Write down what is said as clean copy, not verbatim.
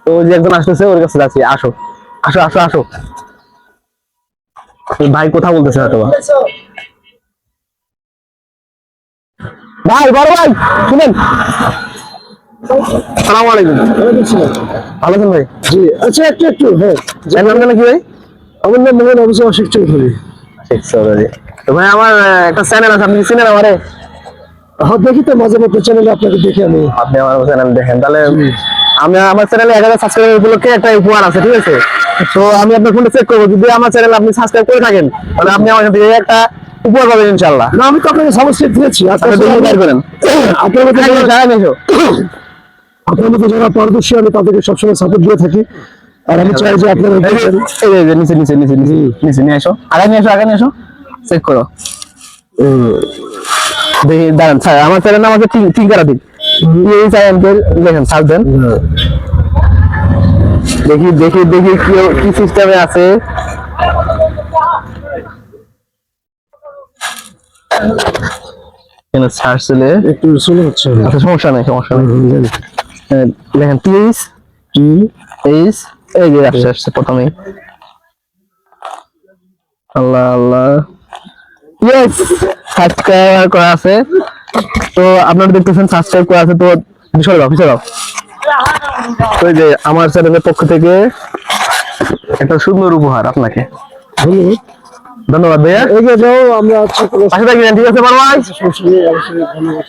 তো যে একজন আসতেছে ওর কাছে যাচ্ছি, আসো আসো আসো আসো। ভাই কথা বলতেছে হয়তো ভাই, বড় ভাই শুনেন। আসসালামু আলাইকুম। ভালো আছেন ভাই? জি আচ্ছা একটু একটু হ্যাঁ জানেন নাম কি ভাই? আমার নাম মোহাম্মদ আবু জাফর শেখ চৌধুরী। শেখ চৌধুরী। তো ভাই আমার একটা চ্যানেল আছে, আপনি কি চিনেন আমারে? হ্যাঁ দেখি তো মাঝে মধ্যে চ্যানেলে আপনাকে দেখি আমি। আপনি আমার চ্যানেল দেখেন তাহলে। আমি আমার চ্যানেলে 1000 সাবস্ক্রাইবার উপলক্ষে একটা উপহার আছে, ঠিক আছে? তো আমি আপনার ফোনটা চেক করবো, যদি আমার চ্যানেল আপনি সাবস্ক্রাইব করে থাকেন তাহলে আপনি আমার কাছ থেকে একটা উপহার পাবেন ইনশাআল্লাহ। না আমি তো আপনাকে সাবস্ক্রাইব দিয়েছি। আপনি দেখে বের করেন। আপনার মতো হ্যাঁ, যারা- সারা নিশো। আপনার মতো যারা পারদর্শী আমি তাদেরকে সবসময় সাপোর্ট দিয়ে থাকি। আর আমি চাই যে আপনারা এই যে নিচে নিচে নিচে নিচে নিচে নিয়ে আসো, আগে নিয়ে আসো, আগে নিয়ে আসো, চেক করো। দেখি দাঁড়ান স্যার, আমার চ্যানেল নাম আছে টিঙ্কারা দিন। এই চ্যানেলকে দেখেন, সার্চ দেন, দেখি দেখি দেখি কি সিস্টেমে আছে। কেন সার্চ দিলে একটু শুনে হচ্ছে আচ্ছা, সমস্যা নেই সমস্যা নেই। দেখেন প্লিজ প্লিজ, এই যে আসছে আসছে প্রথমেই। আল্লাহ আল্লাহ, ইয়েস, সাবস্ক্রাইব করা আছে। তো আপনারা দেখতেছেন সাবস্ক্রাইব করা আছে। তো পিছনে যাও পিছনে যাও। ওই যে আমার চ্যানেলের পক্ষ থেকে একটা সুন্দর উপহার আপনাকে। ধন্যবাদ ভাইয়া। এগিয়ে যাও আমরা আছি। পাশে থাকবেন, ঠিক আছে বড় ভাই? সমস্যা নেই, অবশ্যই ধন্যবাদ।